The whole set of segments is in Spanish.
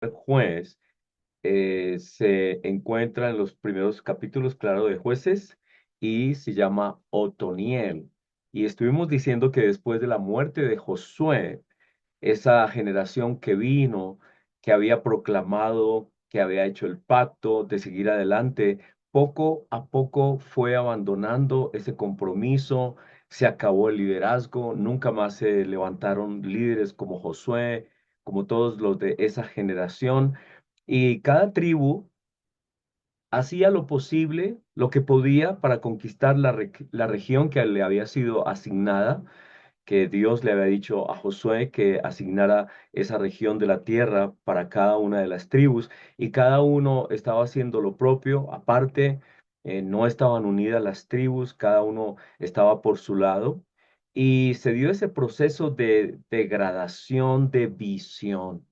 Juez se encuentra en los primeros capítulos, claro, de Jueces y se llama Otoniel. Y estuvimos diciendo que después de la muerte de Josué, esa generación que vino, que había proclamado, que había hecho el pacto de seguir adelante, poco a poco fue abandonando ese compromiso, se acabó el liderazgo, nunca más se levantaron líderes como Josué, como todos los de esa generación, y cada tribu hacía lo posible, lo que podía para conquistar la región que le había sido asignada, que Dios le había dicho a Josué que asignara esa región de la tierra para cada una de las tribus, y cada uno estaba haciendo lo propio, aparte, no estaban unidas las tribus, cada uno estaba por su lado, y se dio ese proceso de degradación de visión.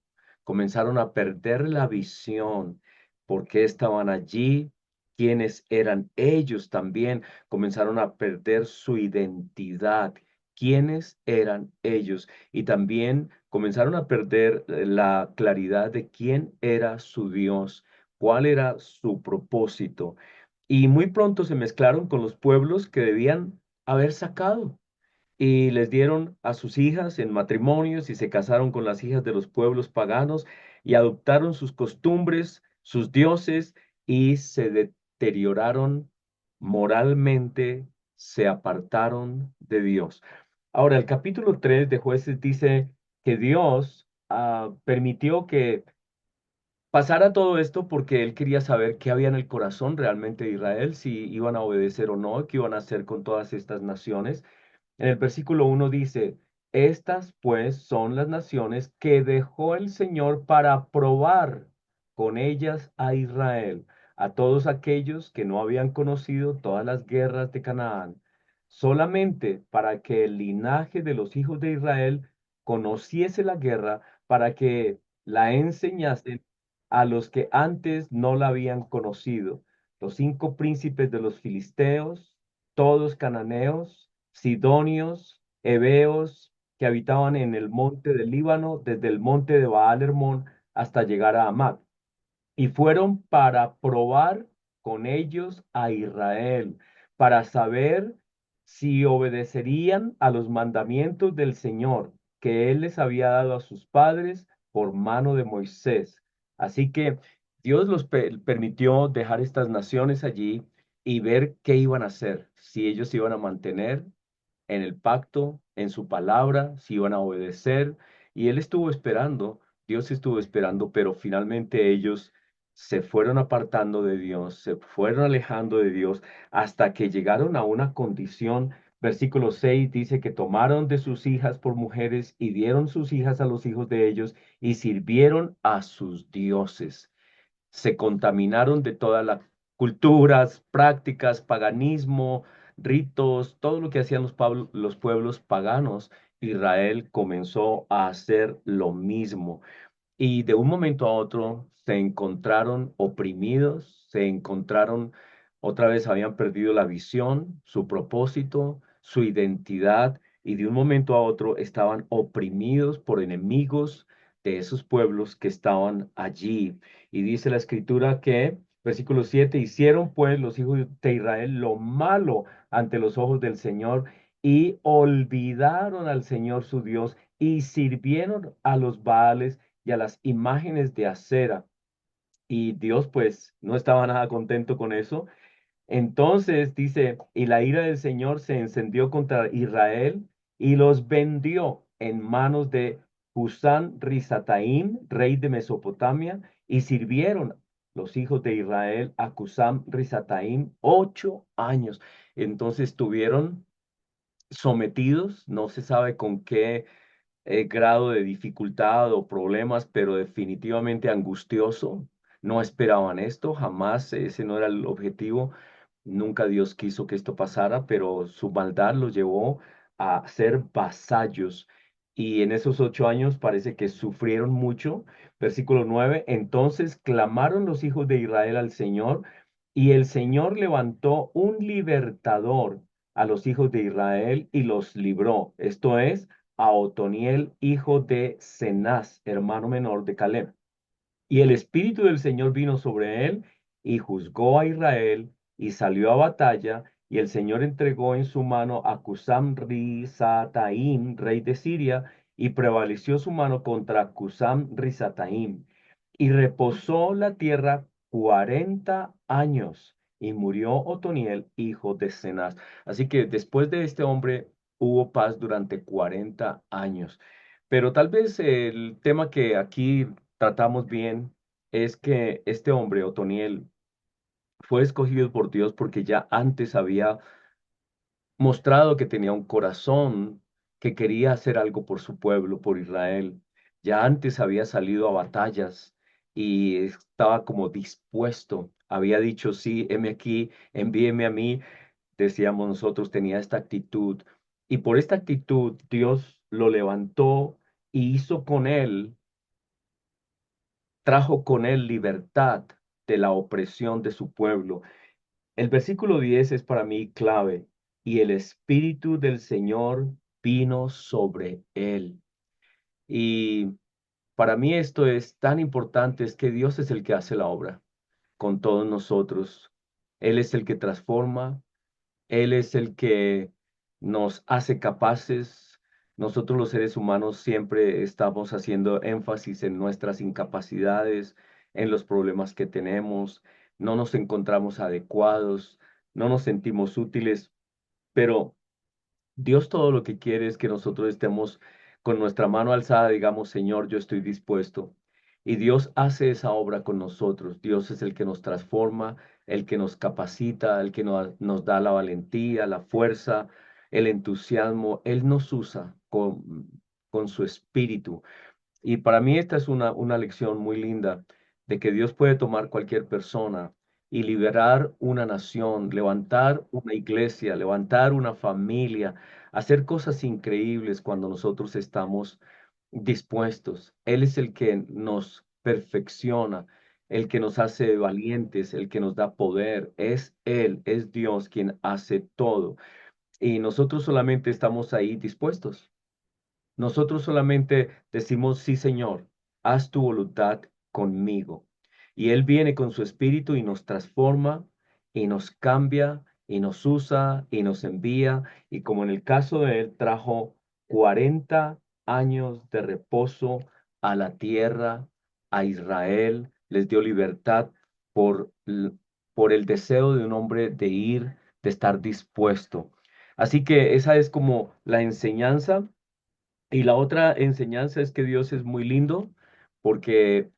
Comenzaron a perder la visión, por qué estaban allí, quiénes eran ellos también, comenzaron a perder su identidad, quiénes eran ellos, y también comenzaron a perder la claridad de quién era su Dios, cuál era su propósito. Y muy pronto se mezclaron con los pueblos que debían haber sacado y les dieron a sus hijas en matrimonios y se casaron con las hijas de los pueblos paganos y adoptaron sus costumbres, sus dioses, y se deterioraron moralmente, se apartaron de Dios. Ahora, el capítulo 3 de Jueces dice que Dios permitió que pasara todo esto porque él quería saber qué había en el corazón realmente de Israel, si iban a obedecer o no, qué iban a hacer con todas estas naciones. En el versículo 1 dice, estas pues son las naciones que dejó el Señor para probar con ellas a Israel, a todos aquellos que no habían conocido todas las guerras de Canaán, solamente para que el linaje de los hijos de Israel conociese la guerra, para que la enseñasen a los que antes no la habían conocido, los 5 príncipes de los filisteos, todos cananeos, sidonios, heveos, que habitaban en el monte del Líbano, desde el monte de Baal Hermón hasta llegar a Hamath, y fueron para probar con ellos a Israel, para saber si obedecerían a los mandamientos del Señor que Él les había dado a sus padres por mano de Moisés. Así que Dios los permitió dejar estas naciones allí y ver qué iban a hacer, si ellos se iban a mantener en el pacto, en su palabra, si iban a obedecer. Y Él estuvo esperando, Dios estuvo esperando, pero finalmente ellos se fueron apartando de Dios, se fueron alejando de Dios hasta que llegaron a una condición. Versículo 6 dice que tomaron de sus hijas por mujeres y dieron sus hijas a los hijos de ellos y sirvieron a sus dioses. Se contaminaron de todas las culturas, prácticas, paganismo, ritos, todo lo que hacían los pueblos paganos. Israel comenzó a hacer lo mismo. Y de un momento a otro se encontraron oprimidos, se encontraron, otra vez habían perdido la visión, su propósito, su identidad, y de un momento a otro estaban oprimidos por enemigos de esos pueblos que estaban allí. Y dice la escritura que, versículo 7, hicieron pues los hijos de Israel lo malo ante los ojos del Señor y olvidaron al Señor su Dios y sirvieron a los Baales y a las imágenes de acera. Y Dios pues no estaba nada contento con eso. Entonces dice, y la ira del Señor se encendió contra Israel y los vendió en manos de Husán Risataim, rey de Mesopotamia, y sirvieron los hijos de Israel a Husán Risataim 8 años. Entonces estuvieron sometidos, no se sabe con qué grado de dificultad o problemas, pero definitivamente angustioso. No esperaban esto, jamás ese no era el objetivo. Nunca Dios quiso que esto pasara, pero su maldad los llevó a ser vasallos. Y en esos 8 años parece que sufrieron mucho. Versículo 9, entonces clamaron los hijos de Israel al Señor, y el Señor levantó un libertador a los hijos de Israel y los libró. Esto es, a Otoniel, hijo de Cenaz, hermano menor de Caleb. Y el Espíritu del Señor vino sobre él y juzgó a Israel y salió a batalla. Y el Señor entregó en su mano a Cusam Risataim, rey de Siria, y prevaleció su mano contra Cusam Risataim. Y reposó la tierra 40 años, y murió Otoniel, hijo de Cenaz. Así que después de este hombre hubo paz durante 40 años. Pero tal vez el tema que aquí tratamos bien es que este hombre, Otoniel, fue escogido por Dios porque ya antes había mostrado que tenía un corazón que quería hacer algo por su pueblo, por Israel. Ya antes había salido a batallas y estaba como dispuesto. Había dicho, sí, heme aquí, envíeme a mí. Decíamos nosotros, tenía esta actitud. Y por esta actitud Dios lo levantó y hizo con él, trajo con él libertad de la opresión de su pueblo. El versículo 10 es para mí clave. Y el Espíritu del Señor vino sobre él. Y para mí esto es tan importante, es que Dios es el que hace la obra con todos nosotros. Él es el que transforma, Él es el que nos hace capaces. Nosotros los seres humanos siempre estamos haciendo énfasis en nuestras incapacidades, en los problemas que tenemos, no nos encontramos adecuados, no nos sentimos útiles, pero Dios todo lo que quiere es que nosotros estemos con nuestra mano alzada, digamos, Señor, yo estoy dispuesto. Y Dios hace esa obra con nosotros. Dios es el que nos transforma, el que nos capacita, el que nos da la valentía, la fuerza, el entusiasmo. Él nos usa con su espíritu. Y para mí esta es una lección muy linda de que Dios puede tomar cualquier persona y liberar una nación, levantar una iglesia, levantar una familia, hacer cosas increíbles cuando nosotros estamos dispuestos. Él es el que nos perfecciona, el que nos hace valientes, el que nos da poder. Es Él, es Dios quien hace todo. Y nosotros solamente estamos ahí dispuestos. Nosotros solamente decimos, sí, Señor, haz tu voluntad conmigo. Y Él viene con su espíritu y nos transforma y nos cambia y nos usa y nos envía. Y como en el caso de Él, trajo 40 años de reposo a la tierra, a Israel, les dio libertad por, por el deseo de un hombre de ir, de estar dispuesto. Así que esa es como la enseñanza y la otra enseñanza es que Dios es muy lindo porque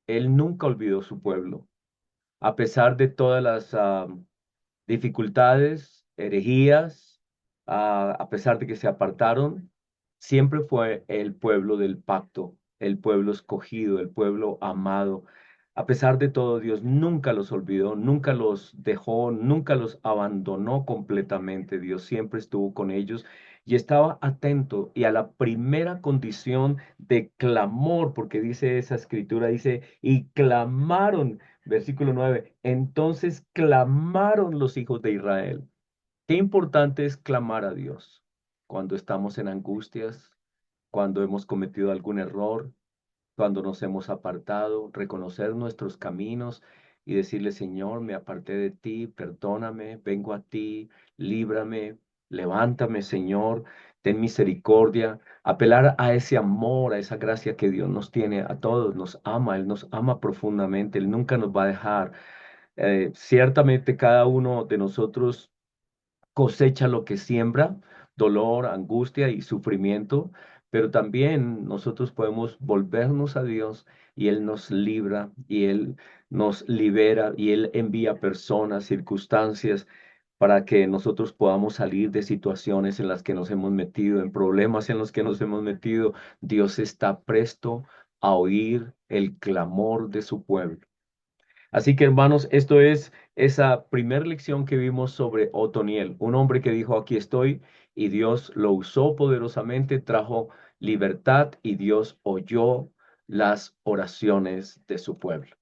Él nunca olvidó su pueblo. A pesar de todas las dificultades, herejías, a pesar de que se apartaron, siempre fue el pueblo del pacto, el pueblo escogido, el pueblo amado. A pesar de todo, Dios nunca los olvidó, nunca los dejó, nunca los abandonó completamente. Dios siempre estuvo con ellos y estaba atento y a la primera condición de clamor, porque dice esa escritura, dice, y clamaron. Versículo 9. Entonces clamaron los hijos de Israel. Qué importante es clamar a Dios cuando estamos en angustias, cuando hemos cometido algún error, cuando nos hemos apartado, reconocer nuestros caminos y decirle, Señor, me aparté de ti, perdóname, vengo a ti, líbrame, levántame, Señor, ten misericordia, apelar a ese amor, a esa gracia que Dios nos tiene a todos, nos ama, Él nos ama profundamente, Él nunca nos va a dejar. Ciertamente cada uno de nosotros cosecha lo que siembra, dolor, angustia y sufrimiento, pero también nosotros podemos volvernos a Dios y Él nos libra y Él nos libera y Él envía personas, circunstancias para que nosotros podamos salir de situaciones en las que nos hemos metido, en problemas en los que nos hemos metido. Dios está presto a oír el clamor de su pueblo. Así que hermanos, esto es esa primera lección que vimos sobre Otoniel, un hombre que dijo, aquí estoy, y Dios lo usó poderosamente, trajo libertad y Dios oyó las oraciones de su pueblo.